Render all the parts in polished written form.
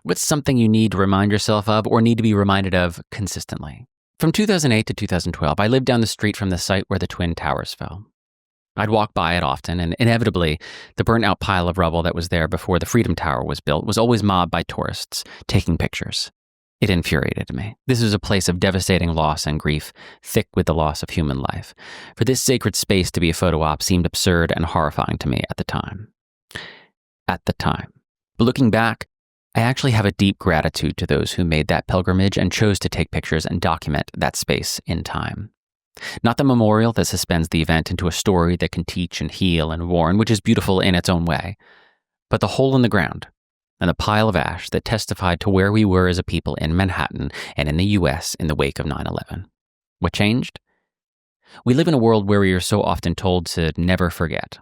What's something you need to remind yourself of or need to be reminded of consistently? From 2008 to 2012, I lived down the street from the site where the Twin Towers fell. I'd walk by it often, and inevitably, the burnt-out pile of rubble that was there before the Freedom Tower was built was always mobbed by tourists, taking pictures. It infuriated me. This was a place of devastating loss and grief, thick with the loss of human life. For this sacred space to be a photo op seemed absurd and horrifying to me at the time. But looking back, I actually have a deep gratitude to those who made that pilgrimage and chose to take pictures and document that space in time. Not the memorial that suspends the event into a story that can teach and heal and warn, which is beautiful in its own way, but the hole in the ground and the pile of ash that testified to where we were as a people in Manhattan and in the US in the wake of 9/11. What changed? We live in a world where we are so often told to never forget.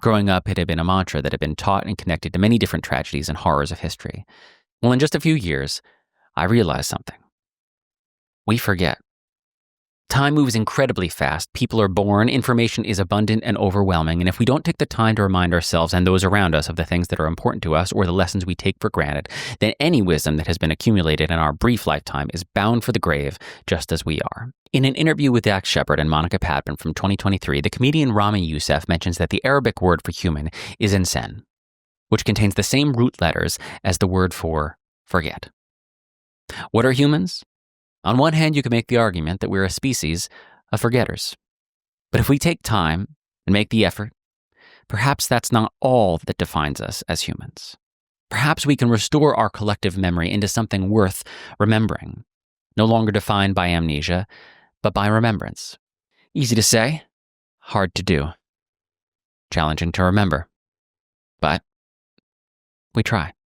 Growing up, it had been a mantra that had been taught and connected to many different tragedies and horrors of history. Well, in just a few years, I realized something. We forget. Time moves incredibly fast. People are born, information is abundant and overwhelming, and if we don't take the time to remind ourselves and those around us of the things that are important to us or the lessons we take for granted, then any wisdom that has been accumulated in our brief lifetime is bound for the grave, just as we are. In an interview with Dax Shepard and Monica Padman from 2023, the comedian Rami Youssef mentions that the Arabic word for human is insan, which contains the same root letters as the word for forget. What are humans? On one hand, you can make the argument that we're a species of forgetters. But if we take time and make the effort, perhaps that's not all that defines us as humans. Perhaps we can restore our collective memory into something worth remembering, no longer defined by amnesia, but by remembrance. Easy to say, hard to do. Challenging to remember. But we try.